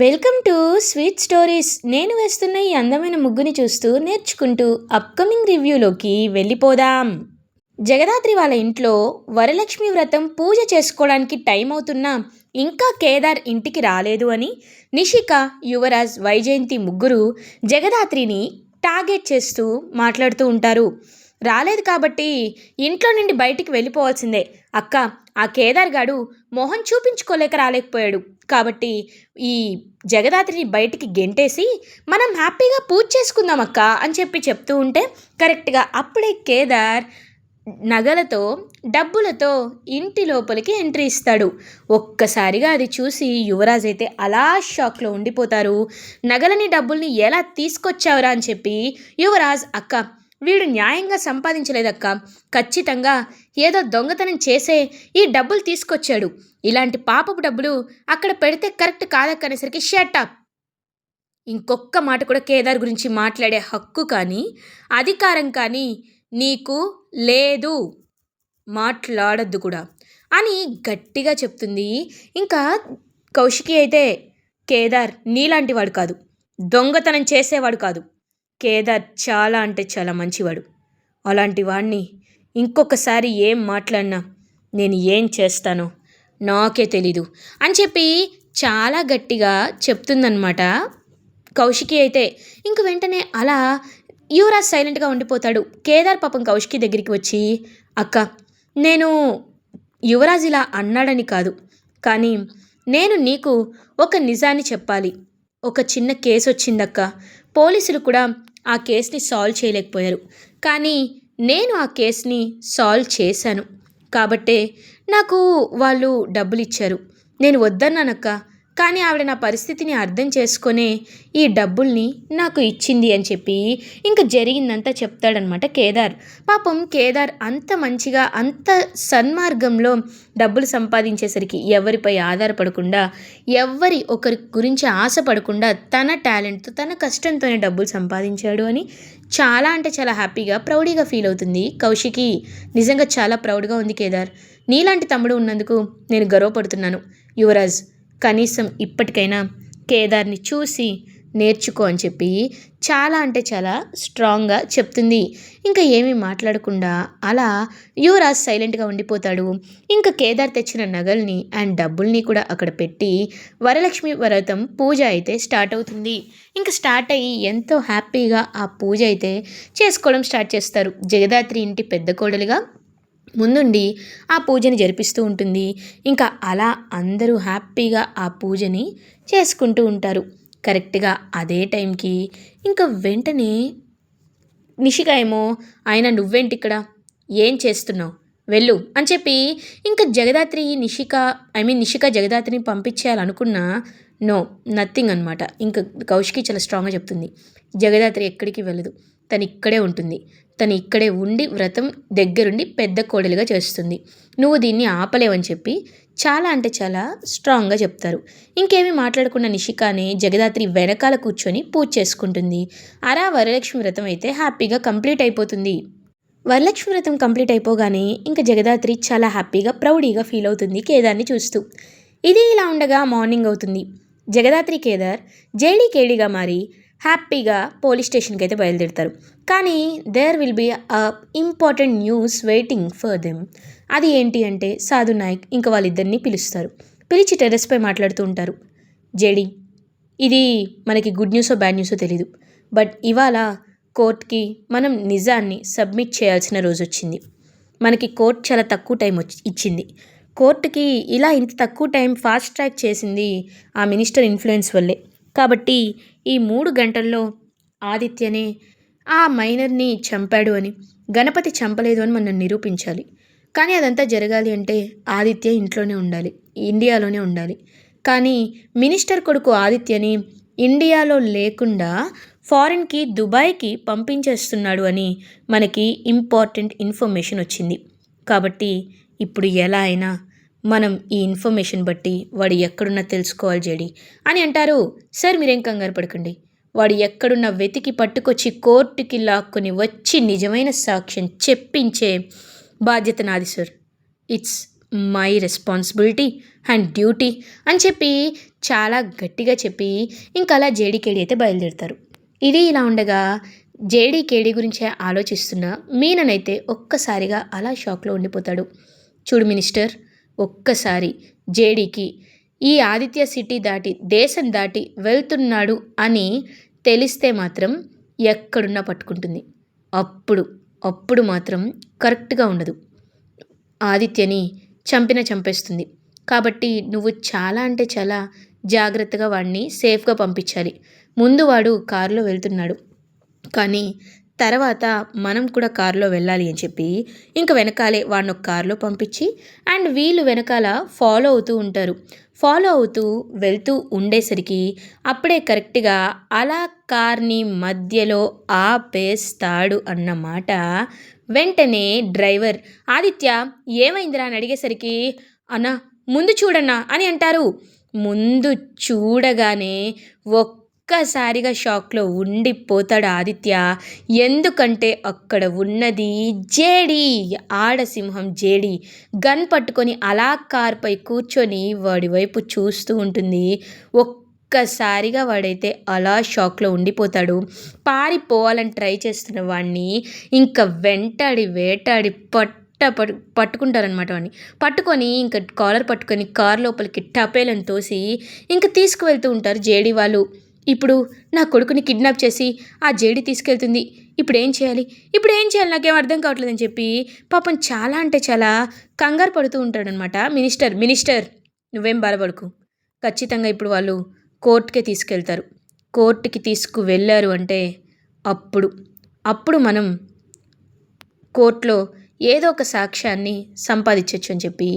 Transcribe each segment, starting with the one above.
Welcome to sweet stories. నేను వేస్తున్న ఈ అందమైన ముగ్గుని చూస్తూ నేర్చుకుంటూ అప్కమింగ్ రివ్యూలోకి వెళ్ళిపోదాం. జగదాత్రి వాళ్ళ ఇంట్లో వరలక్ష్మి వ్రతం పూజ చేసుకోవడానికి టైం అవుతున్నా ఇంకా కేదార్ ఇంటికి రాలేదు అని నిషిక, యువరాజ్, వైజయంతి ముగ్గురు జగదాత్రిని టార్గెట్ చేస్తూ మాట్లాడుతూ ఉంటారు. రాలేదు కాబట్టి ఇంట్లో నుండి బయటికి వెళ్ళిపోవాల్సిందే. అక్క, ఆ కేదార్ గాడు మొహం చూపించుకోలేక రాలేకపోయాడు కాబట్టి ఈ జగదాత్రిని బయటికి గెంటేసి మనం హ్యాపీగా పూజ చేసుకుందాం అక్క అని చెప్తూ ఉంటే కరెక్ట్గా అప్పుడే కేదార్ నగలతో, డబ్బులతో ఇంటి లోపలికి ఎంట్రీ ఇస్తాడు. ఒక్కసారిగా అది చూసి యువరాజ్ అయితే అలా షాక్లో ఉండిపోతారు. నగలని, డబ్బుల్ని ఎలా తీసుకొచ్చావురా అని చెప్పి యువరాజ్, అక్క వీడు న్యాయంగా సంపాదించలేదక్క, ఖచ్చితంగా ఏదో దొంగతనం చేసే ఈ డబ్బులు తీసుకొచ్చాడు. ఇలాంటి పాపపు డబ్బులు అక్కడ పెడితే కరెక్ట్ కాదక్క అనేసరికి షటప్. ఇంకొక్క మాట కూడా కేదార్ గురించి మాట్లాడే హక్కు కానీ అధికారం కానీ నీకు లేదు, మాట్లాడద్దు కూడా అని గట్టిగా చెప్తుంది. ఇంకా కౌశికి అయితే కేదార్ నీలాంటి వాడు కాదు, దొంగతనం చేసేవాడు కాదు, కేదార్ చాలా అంటే చాలా మంచివాడు. అలాంటి వాడిని ఇంకొకసారి ఏం మాట్లాడినా నేను ఏం చేస్తానో నాకే తెలీదు అని చెప్పి చాలా గట్టిగా చెప్తుందన్నమాట కౌశికి అయితే. ఇంక వెంటనే అలా యువరాజ్ సైలెంట్గా ఉండిపోతాడు. కేదార్ పాపం కౌశికి దగ్గరికి వచ్చి, అక్క నేను యువరాజ్ ఇలా అన్నాడని కాదు, కానీ నేను నీకు ఒక నిజాన్ని చెప్పాలి. ఒక చిన్న కేసు వచ్చిందక్క, పోలీసులు కూడా ఆ కేసుని సాల్వ్ చేయలేకపోయారు, కానీ నేను ఆ కేసుని సాల్వ్ చేశాను కాబట్టే నాకు వాళ్ళు డబ్బులు ఇచ్చారు. నేను వద్దన్నానక్క, కానీ ఆవిడ నా పరిస్థితిని అర్థం చేసుకొనే ఈ డబ్బుల్ని నాకు ఇచ్చింది అని చెప్పి ఇంకా జరిగిందంతా చెప్తాడనమాట కేదార్. పాపం కేదార్ అంత మంచిగా, అంత సన్మార్గంలో డబ్బులు సంపాదించేసరికి ఎవరిపై ఆధారపడకుండా, ఎవరి ఒకరి గురించి ఆశపడకుండా తన టాలెంట్తో, తన కష్టంతోనే డబ్బులు సంపాదించాడు అని చాలా అంటే చాలా హ్యాపీగా, ప్రౌడీగా ఫీల్ అవుతుంది కౌశికి. నిజంగా చాలా ప్రౌడ్గా ఉంది కేదార్. నీలాంటి తమ్ముడు ఉన్నందుకు నేను గర్వపడుతున్నాను యువరాజ్. కనీసం ఇప్పటికైనా కేదార్ని చూసి నేర్చుకో అని చెప్పి చాలా అంటే చాలా స్ట్రాంగ్గా చెప్తుంది. ఇంకా ఏమీ మాట్లాడకుండా అలా యువరాజ్ సైలెంట్గా ఉండిపోతాడు. ఇంకా కేదార్ తెచ్చిన నగల్ని అండ్ డబ్బుల్ని కూడా అక్కడ పెట్టి వరలక్ష్మి వ్రతం పూజ అయితే స్టార్ట్ అవుతుంది. ఇంకా స్టార్ట్ అయ్యి ఎంతో హ్యాపీగా ఆ పూజ అయితే చేసుకోవడం స్టార్ట్ చేస్తారు. జగదాత్రి ఇంటి పెద్ద కోడలిగా ముందుండి ఆ పూజని జరిపిస్తూ ఉంటుంది. ఇంకా అలా అందరూ హ్యాపీగా ఆ పూజని చేసుకుంటూ ఉంటారు. కరెక్ట్గా అదే టైంకి ఇంకా వెంటనే నిషిక ఏమో, ఆయన నువ్వేంటి ఇక్కడ, ఏం చేస్తున్నావు, వెళ్ళు అని చెప్పి ఇంకా నిషిక జగదాత్రిని పంపించేయాలనుకున్నా నో, నథింగ్ అనమాట. ఇంకా కౌశికి చాలా స్ట్రాంగ్గా చెప్తుంది, జగదాత్రి ఎక్కడికి వెళ్ళదు, తను ఇక్కడే ఉంటుంది, తను ఇక్కడే ఉండి వ్రతం దగ్గరుండి పెద్ద కోడలుగా చేస్తుంది, నువ్వు దీన్ని ఆపలేవని చెప్పి చాలా అంటే చాలా స్ట్రాంగ్గా చెప్తారు. ఇంకేమీ మాట్లాడకుండా నిషికానే జగదాత్రి వెనకాల కూర్చొని పూజ చేసుకుంటుంది. అలా వరలక్ష్మి వ్రతం అయితే హ్యాపీగా కంప్లీట్ అయిపోతుంది. వరలక్ష్మి వ్రతం కంప్లీట్ అయిపోగానే ఇంకా జగదాత్రి చాలా హ్యాపీగా, ప్రౌడీగా ఫీల్ అవుతుంది కేదార్ని చూస్తూ. ఇది ఇలా ఉండగా మార్నింగ్ అవుతుంది. జగదాత్రి, కేదార్ జేడీకేడీగా మారి హ్యాపీగా పోలీస్ స్టేషన్కి అయితే బయలుదేరుతారు. కానీ there will be a important news waiting for them. అది ఏంటి అంటే సాధు నాయక్ ఇంకా వాళ్ళిద్దరిని పిలుస్తారు. పిలిచి టెర్రస్పై మాట్లాడుతూ ఉంటారు. జేడీ, ఇది మనకి గుడ్ న్యూసో బ్యాడ్ న్యూసో తెలీదు, బట్ ఇవాళ కోర్టుకి మనం నిజాన్ని సబ్మిట్ చేయాల్సిన రోజు వచ్చింది. మనకి కోర్టు చాలా తక్కువ టైం ఇచ్చింది. కోర్టుకి ఇలా ఇంత తక్కువ టైం ఫాస్ట్ ట్రాక్ చేసింది ఆ మినిస్టర్ ఇన్ఫ్లుయెన్స్ వల్లే. కాబట్టి ఈ 3 గంటల్లో ఆదిత్యనే ఆ మైనర్ని చంపాడు అని, గణపతి చంపలేదు అని మనం నిరూపించాలి. కానీ అదంతా జరగాలి అంటే ఆదిత్య ఇంట్లోనే ఉండాలి, ఇండియాలోనే ఉండాలి. కానీ మినిస్టర్ కొడుకు ఆదిత్యని ఇండియాలో లేకుండా ఫారిన్కి, దుబాయ్కి పంపించేస్తున్నాడు అని మనకి ఇంపార్టెంట్ ఇన్ఫర్మేషన్ వచ్చింది. కాబట్టి ఇప్పుడు ఎలా అయినా మనం ఈ ఇన్ఫర్మేషన్ బట్టి వాడు ఎక్కడున్నా తెలుసుకోవాలి జేడీ అని అంటారు. సార్ మీరేం కంగారు పడకండి, వాడు ఎక్కడున్నా వెతికి పట్టుకొచ్చి కోర్టుకి లాక్కొని వచ్చి నిజమైన సాక్ష్యం చెప్పించే బాధ్యత నాది sir. It's my responsibility and duty అని చెప్పి చాలా గట్టిగా చెప్పి ఇంకా అలా జేడీకేడి అయితే బయలుదేరుతారు. ఇది ఇలా ఉండగా జేడీకేడి గురించే ఆలోచిస్తున్న మీననైతే ఒక్కసారిగా అలా షాక్లో ఉండిపోతాడు. చూడు మినిస్టర్, ఒక్కసారి జేడీకి ఈ ఆదిత్య సిటీ దాటి దేశం దాటి వెళ్తున్నాడు అని తెలిస్తే మాత్రం ఎక్కడున్నా పట్టుకుంటుంది. అప్పుడు మాత్రం కరెక్ట్గా ఉండదు. ఆదిత్యని చంపేస్తుంది. కాబట్టి నువ్వు చాలా అంటే చాలా జాగ్రత్తగా వాడిని సేఫ్గా పంపించాలి. ముందు వాడు కారులో వెళ్తున్నాడు, కానీ తర్వాత మనం కూడా కారులో వెళ్ళాలి అని చెప్పి ఇంక వెనకాలే వాడిని ఒక కారులో పంపించి అండ్ వీళ్ళు వెనకాల ఫాలో అవుతూ ఉంటారు. ఫాలో అవుతూ వెళ్తూ ఉండేసరికి అప్పుడే కరెక్ట్గా అలా కార్ని మధ్యలో ఆపేస్తాడు అన్నమాట. వెంటనే డ్రైవర్ ఆదిత్య ఏమైందిరా అని అడిగేసరికి అన్నా ముందు చూడన్నా అని అంటారు. ముందు చూడగానే ఒక్కసారిగా షాక్లో ఉండిపోతాడు ఆదిత్య. ఎందుకంటే అక్కడ ఉన్నది జేడీ, ఆడసింహం జేడీ. గన్ పట్టుకొని అలా కార్పై కూర్చొని వాడి వైపు చూస్తూ ఉంటుంది. ఒక్కసారిగా వాడైతే అలా షాక్లో ఉండిపోతాడు. పారిపోవాలని ట్రై చేస్తున్న వాడిని ఇంకా వేటాడి పట్టుకుంటారనమాట. వాడిని పట్టుకొని ఇంకా కాలర్ పట్టుకొని కారు లోపలికి టపేలను తోసి ఇంకా తీసుకువెళ్తూ ఉంటారు జేడీ వాళ్ళు. ఇప్పుడు నా కొడుకుని కిడ్నాప్ చేసి ఆ జేడీ తీసుకెళ్తుంది, ఇప్పుడు ఏం చేయాలి నాకేం అర్థం కావట్లేదని చెప్పి పాపం చాలా అంటే చాలా కంగారు పడుతూ ఉంటాడనమాట. మినిస్టర్ నువ్వేం బాధపడకు, ఖచ్చితంగా ఇప్పుడు వాళ్ళు కోర్టుకే తీసుకెళ్తారు. కోర్టుకి తీసుకువెళ్ళారు అంటే అప్పుడు మనం కోర్టులో ఏదో ఒక సాక్ష్యాన్ని సంపాదించవచ్చు అని చెప్పి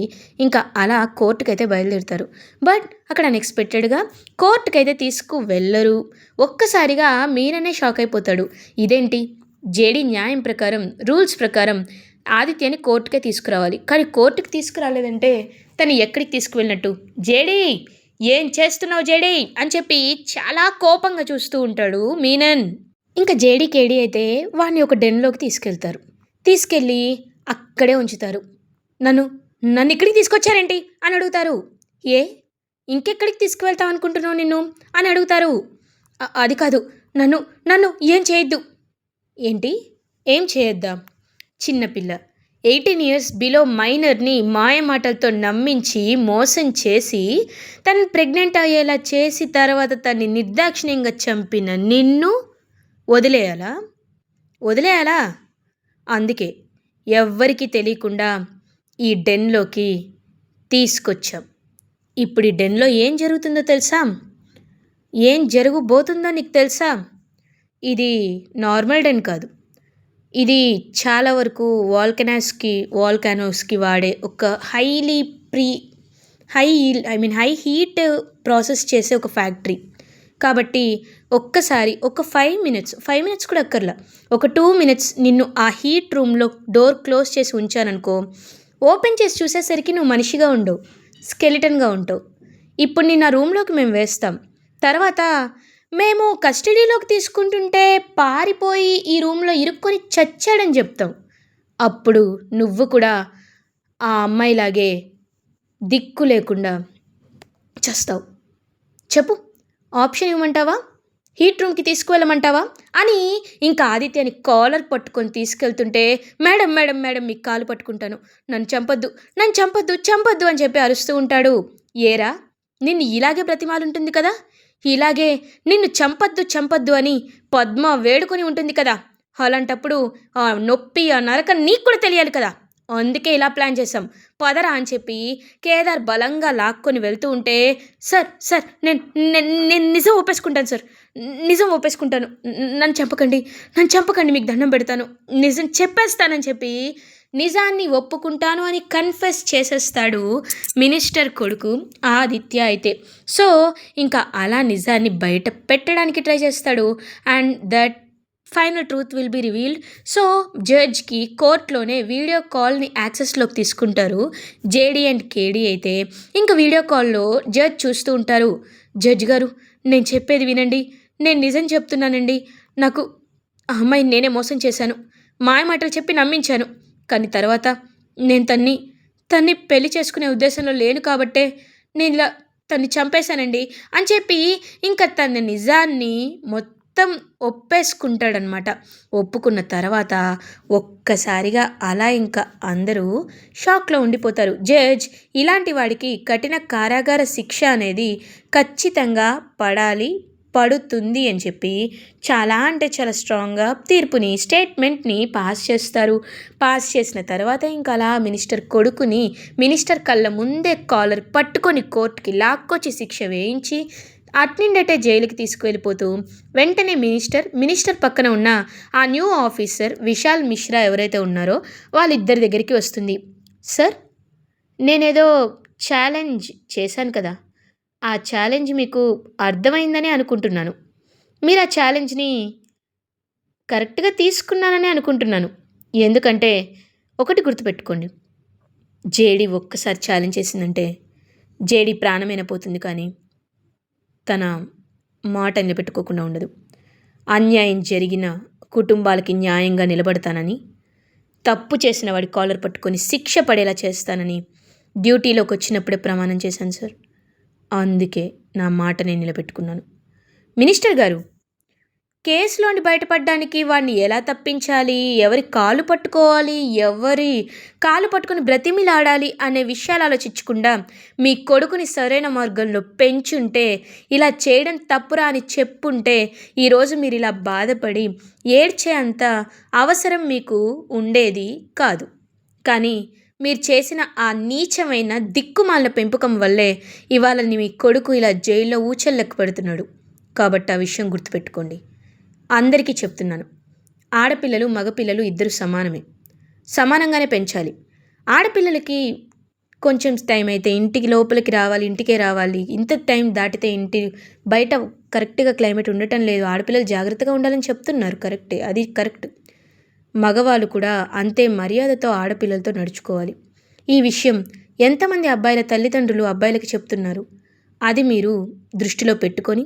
ఇంకా అలా కోర్టుకైతే బయలుదేరుతారు. బట్ అక్కడ అన్ఎక్స్పెక్టెడ్గా కోర్టుకైతే తీసుకువెళ్ళరు. ఒక్కసారిగా మీననే షాక్ అయిపోతాడు. ఇదేంటి, జేడీ న్యాయం ప్రకారం రూల్స్ ప్రకారం ఆదిత్యని కోర్టుకే తీసుకురావాలి, కానీ కోర్టుకి తీసుకురాలేదంటే తను ఎక్కడికి తీసుకువెళ్ళినట్టు? జేడీ ఏం చేస్తున్నావు జేడీ అని చెప్పి చాలా కోపంగా చూస్తూ ఉంటాడు మీనన్. ఇంకా జేడీకేడి అయితే వాడిని ఒక డెన్లోకి తీసుకెళ్ళి అక్కడే ఉంచుతారు. నన్ను ఇక్కడికి తీసుకొచ్చారేంటి అని అడుగుతారు. ఇంకెక్కడికి తీసుకువెళ్తావు అనుకుంటున్నావు నిన్ను అని అడుగుతారు. అది కాదు, నన్ను ఏం చేయొద్దు. ఏంటి, ఏం చేయొద్దా? చిన్నపిల్ల 18 years బిలో మైనర్ని మాయమాటలతో నమ్మించి మోసం చేసి తను ప్రెగ్నెంట్ అయ్యేలా చేసి తర్వాత తన్ని నిర్దాక్షిణ్యంగా చంపిన నిన్ను వదిలేయాలా? అందుకే ఎవ్వరికీ తెలియకుండా ఈ డెన్లోకి తీసుకొచ్చాం. ఇప్పుడు ఈ డెన్లో ఏం జరుగుతుందో తెలుసా? ఏం జరగబోతుందో నీకు తెలుసా? ఇది నార్మల్ డెన్ కాదు. ఇది చాలా వరకు వాల్కానోస్కి వాడే ఒక హై హీట్ ప్రాసెస్ చేసే ఒక ఫ్యాక్టరీ. కాబట్టి ఒక్కసారి ఒక 5 minutes కూడా అక్కర్లా, ఒక 2 minutes నిన్ను ఆ హీట్ రూమ్లో డోర్ క్లోజ్ చేసి ఉంచాననుకో, ఓపెన్ చేసి చూసేసరికి నువ్వు మనిషిగా ఉండవు, స్కెలిటన్గా ఉంటావు. ఇప్పుడు నిన్ను ఆ రూమ్లోకి మేము వేస్తాం. తర్వాత మేము కస్టడీలోకి తీసుకుంటుంటే పారిపోయి ఈ రూమ్లో ఇరుక్కొని చచ్చాడని చెప్తాం. అప్పుడు నువ్వు కూడా ఆ అమ్మాయిలాగే దిక్కు లేకుండా చస్తావు. చెప్పు, ఆప్షన్ ఇవ్వమంటావా? హీట్ రూమ్కి తీసుకువెళ్ళమంటావా అని ఇంకా ఆదిత్యని కాలర్ పట్టుకొని తీసుకెళ్తుంటే, మేడం మీకు కాలు పట్టుకుంటాను, నన్ను చంపొద్దు అని చెప్పి అరుస్తూ ఉంటాడు. ఏరా, నిన్ను ఇలాగే బ్రతిమాలుంటుంది కదా, ఇలాగే నిన్ను చంపొద్దు అని పద్మ వేడుకొని ఉంటుంది కదా, అలాంటప్పుడు ఆ నొప్పి ఆ నరకం నీకు కూడా తెలియాలి కదా, అందుకే ఇలా ప్లాన్ చేసాం, పదరా అని చెప్పి కేదార్ బలంగా లాక్కొని వెళ్తూ ఉంటే, సార్ నేను నిజం ఒప్పేసుకుంటాను, నన్ను చంపకండి, మీకు దండం పెడతాను, నిజం చెప్పేస్తానని చెప్పి నిజాన్ని ఒప్పుకుంటాను అని కన్ఫెస్ చేసేస్తాడు మినిస్టర్ కొడుకు ఆదిత్య అయితే. సో ఇంకా అలా నిజాన్ని బయట పెట్టడానికి ట్రై చేస్తాడు. And that final truth will be revealed. So జడ్జ్కి కోర్టులోనే వీడియో కాల్ని యాక్సెస్లోకి తీసుకుంటారు జేడీ అండ్ కేడీ అయితే. ఇంకా వీడియో కాల్లో జడ్జ్ చూస్తూ ఉంటారు. జడ్జ్ గారు, నేను చెప్పేది వినండి, నేను నిజం చెప్తున్నానండి, నాకు ఆ అమ్మాయిని నేనే మోసం చేశాను, మాయమాటలు చెప్పి నమ్మించాను, కానీ తర్వాత నేను తన్ని తన్ని పెళ్లి చేసుకునే ఉద్దేశంలో లేను కాబట్టే నేను ఇలా తన్ని చంపేశానండి అని చెప్పి ఇంకా తన నిజాన్ని మొత్తం ఒప్పేసుకుంటాడనమాట. ఒప్పుకున్న తర్వాత ఒక్కసారిగా అలా ఇంకా అందరూ షాక్‌లో ఉండిపోతారు. జడ్జ్ ఇలాంటి వాడికి కఠిన కారాగార శిక్ష అనేది ఖచ్చితంగా పడాలి, పడుతుంది అని చెప్పి చాలా అంటే చాలా స్ట్రాంగ్‌గా తీర్పుని, స్టేట్మెంట్‌ని పాస్ చేస్తారు. పాస్ చేసిన తర్వాత ఇంకా అలా మినిస్టర్ కొడుకుని మినిస్టర్ కళ్ళ ముందే కాలర్ పట్టుకొని కోర్టుకి లాక్కొచ్చి శిక్ష వేయించి అట్నుండటే జైలుకి తీసుకువెళ్ళిపోతూ వెంటనే మినిస్టర్ పక్కన ఉన్న ఆ న్యూ ఆఫీసర్ విశాల్ మిశ్రా ఎవరైతే ఉన్నారో వాళ్ళిద్దరి దగ్గరికి వస్తుంది. సార్, నేనేదో ఛాలెంజ్ చేశాను కదా! ఆ ఛాలెంజ్ మీకు అర్థమైందనే అనుకుంటున్నాను. మీరు ఆ ఛాలెంజ్‌ని కరెక్ట్‌గా తీసుకున్నాననే అనుకుంటున్నాను. ఎందుకంటే ఒకటి గుర్తుపెట్టుకోండి. జేడీ ఒక్కసారి ఛాలెంజ్ చేసిందంటే జేడీ ప్రాణమైనా పోతుంది కానీ తన మాట నిలబెట్టుకోకుండా ఉండదు. అన్యాయం జరిగిన కుటుంబాలకి న్యాయంగా నిలబడతానని, తప్పు చేసిన వాడి కాలర్ పట్టుకొని శిక్ష పడేలా చేస్తానని డ్యూటీలోకి వచ్చినప్పుడే ప్రమాణం చేశాను సార్. అందుకే నా మాట నేను నిలబెట్టుకున్నాను. మినిస్టర్ గారు, కేసులోని బయటపడడానికి వాడిని ఎలా తప్పించాలి, ఎవరి కాలు పట్టుకోవాలి, ఎవరి కాలు పట్టుకుని బ్రతిమిలాడాలి అనే విషయాలు ఆలోచించకుండా మీ కొడుకుని సరైన మార్గంలో పెంచుంటే, ఇలా చేయడం తప్పురా అని చెప్పుంటే ఈరోజు మీరు ఇలా బాధపడి ఏడ్చే అంత అవసరం మీకు ఉండేది కాదు. కానీ మీరు చేసిన ఆ నీచమైన దిక్కుమాలిన పెంపకం వల్లే ఇవాళ మీ కొడుకు ఇలా జైల్లో ఊచల్లెక్క పెడుతున్నాడు. కాబట్టి ఆ విషయం గుర్తుపెట్టుకోండి. అందరికీ చెప్తున్నాను, ఆడపిల్లలు మగపిల్లలు ఇద్దరు సమానమే, సమానంగానే పెంచాలి. ఆడపిల్లలకి కొంచెం టైం అయితే ఇంటికి లోపలికి రావాలి, ఇంటికే రావాలి. ఇంత టైం దాటితే ఇంటి బయట కరెక్ట్గా క్లైమేట్ ఉండటం లేదు. ఆడపిల్లలు జాగ్రత్తగా ఉండాలని చెప్తున్నారు, కరెక్టే, అది కరెక్ట్. మగవాళ్ళు కూడా అంతే మర్యాదతో ఆడపిల్లలతో నడుచుకోవాలి. ఈ విషయం ఎంతమంది అబ్బాయిల తల్లిదండ్రులు అబ్బాయిలకి చెప్తున్నారు. అది మీరు దృష్టిలో పెట్టుకొని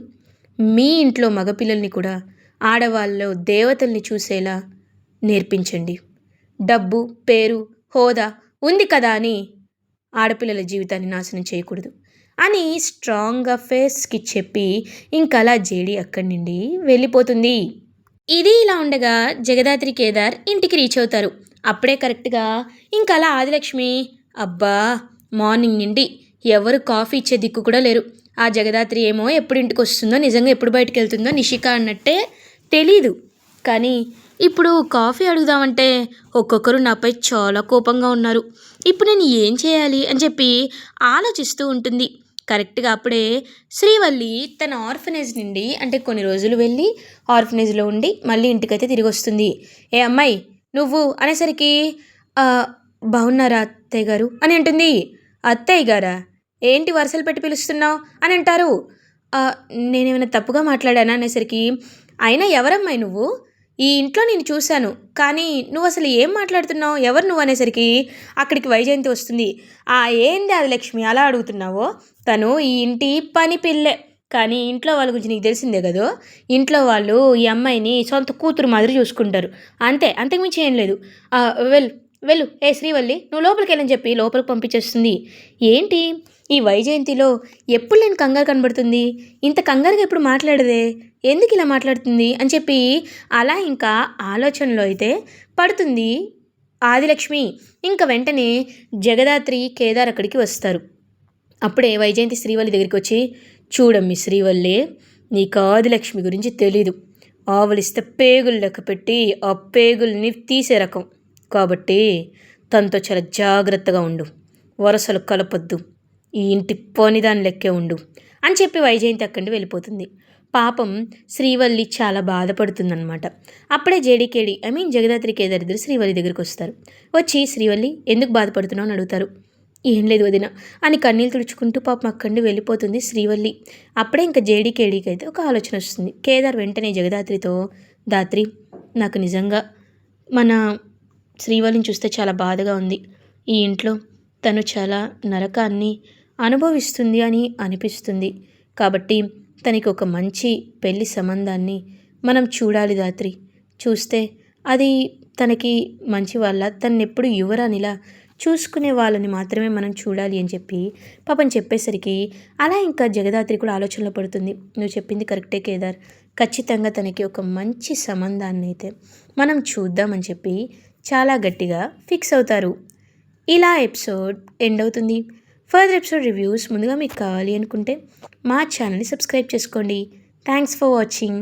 మీ ఇంట్లో మగపిల్లల్ని కూడా ఆడవాళ్ళలో దేవతల్ని చూసేలా నేర్పించండి. డబ్బు, పేరు, హోదా ఉంది కదా అని ఆడపిల్లల జీవితాన్ని నాశనం చేయకూడదు అని స్ట్రాంగ్గా ఫేస్కి చెప్పి ఇంకలా జేడీ అక్కడి నుండి వెళ్ళిపోతుంది. ఇది ఇలా ఉండగా జగదాత్రి కేదార్ ఇంటికి రీచ్ అవుతారు. అప్పుడే కరెక్ట్గా ఇంకలా ఆదిలక్ష్మి, అబ్బా మార్నింగ్ నుండి ఎవరు కాఫీ ఇచ్చే దిక్కు కూడా లేరు. ఆ జగదాత్రి ఏమో ఎప్పుడు ఇంటికి వస్తుందో, నిజంగా ఎప్పుడు బయటకు వెళ్తుందో నిషిక అన్నట్టే తెలీదు. కానీ ఇప్పుడు కాఫీ అడుగుదామంటే ఒక్కొక్కరు నాపై చాలా కోపంగా ఉన్నారు. ఇప్పుడు నేను ఏం చేయాలి అని చెప్పి ఆలోచిస్తూ ఉంటుంది. కరెక్ట్గా అప్పుడే శ్రీవల్లి తన ఆర్ఫనేజ్ నుండి, అంటే కొన్ని రోజులు వెళ్ళి ఆర్ఫనేజ్లో ఉండి మళ్ళీ ఇంటికైతే తిరిగి వస్తుంది. ఏ అమ్మాయి నువ్వు అనేసరికి బాగున్నారా అత్తయ్య గారు అని అంటుంది. అత్తయ్య గారా, ఏంటి వరుసలు పెట్టి పిలుస్తున్నావు అని అంటారు. నేనేమైనా తప్పుగా మాట్లాడానా అనేసరికి, అయినా ఎవరమ్మాయి నువ్వు, ఈ ఇంట్లో నేను చూశాను కానీ నువ్వు అసలు ఏం మాట్లాడుతున్నావు, ఎవరు నువ్వు అనేసరికి అక్కడికి వైజయంతి వస్తుంది. ఏంది అది లక్ష్మి అలా అడుగుతున్నావో, తను ఈ ఇంటి పని పిల్లే, కానీ ఇంట్లో వాళ్ళ గురించి నీకు తెలిసిందే కదా. ఇంట్లో వాళ్ళు ఈ అమ్మాయిని సొంత కూతురు మాదిరి చూసుకుంటారు, అంతే, అంతకుమించి ఏం లేదు. వెళ్ళు ఏ శ్రీవల్లి నువ్వు లోపలికి వెళ్ళని చెప్పి లోపలికి పంపించేస్తుంది. ఏంటి ఈ వైజయంతిలో ఎప్పుడు లేని కంగారు కనబడుతుంది, ఇంత కంగారుగా ఎప్పుడు మాట్లాడదే, ఎందుకు ఇలా మాట్లాడుతుంది అని చెప్పి అలా ఇంకా ఆలోచనలో అయితే పడుతుంది ఆదిలక్ష్మి. ఇంకా వెంటనే జగదాత్రి కేదార్ అక్కడికి వస్తారు. అప్పుడే వైజయంతి శ్రీవల్లి దగ్గరికి వచ్చి, చూడమ్మి శ్రీవల్లి, నీకు ఆదిలక్ష్మి గురించి తెలీదు. ఆవులిస్తే పేగులు లెక్క పెట్టి ఆ పేగుల్ని తీసే రకం కాబట్టి తనతో చాలా జాగ్రత్తగా ఉండు, వరసలు కలపొద్దు, ఈ ఇంటి పోనిదాని లెక్కే ఉండు అని చెప్పి వైజయంతి అక్కడి వెళ్ళిపోతుంది. పాపం శ్రీవల్లి చాలా బాధపడుతుందన్నమాట. అప్పుడే జేడీకేడి జగదాత్రి కేదార్ ఇద్దరు శ్రీవల్లి దగ్గరికి వస్తారు. వచ్చి, శ్రీవల్లి ఎందుకు బాధపడుతున్నావు అని అడుగుతారు. ఏం లేదు వదిన అని కన్నీళ్ళు తుడుచుకుంటూ పాపం అక్కడి వెళ్ళిపోతుంది శ్రీవల్లి. అప్పుడే ఇంకా జేడీకేడీకి అయితే ఒక ఆలోచన వస్తుంది. కేదార్ వెంటనే జగదాత్రితో, దాత్రి నాకు నిజంగా మన శ్రీవల్లిని చూస్తే చాలా బాధగా ఉంది. ఈ ఇంట్లో తను చాలా నరకాన్ని అనుభవిస్తుంది అని అనిపిస్తుంది. కాబట్టి తనకి ఒక మంచి పెళ్లి సంబంధాన్ని మనం చూడాలి దాత్రి. చూస్తే అది తనకి మంచి వాళ్ళ, తనెప్పుడు యువరానిలా చూసుకునే వాళ్ళని మాత్రమే మనం చూడాలి అని చెప్పి పాపం చెప్పేసరికి అలా ఇంకా జగదాత్రి కూడా ఆలోచనలో పడుతుంది. నువ్వు చెప్పింది కరెక్టే కేదార్, ఖచ్చితంగా తనకి ఒక మంచి సంబంధాన్ని అయితే మనం చూద్దామని చెప్పి చాలా గట్టిగా ఫిక్స్ అవుతారు. ఇలా ఎపిసోడ్ ఎండ్ అవుతుంది. ఫర్దర్ ఎపిసోడ్ రివ్యూస్ ముందుగా మీకు కావాలి అనుకుంటే మా ఛానల్ని సబ్స్క్రైబ్ చేసుకోండి. Thanks for watching.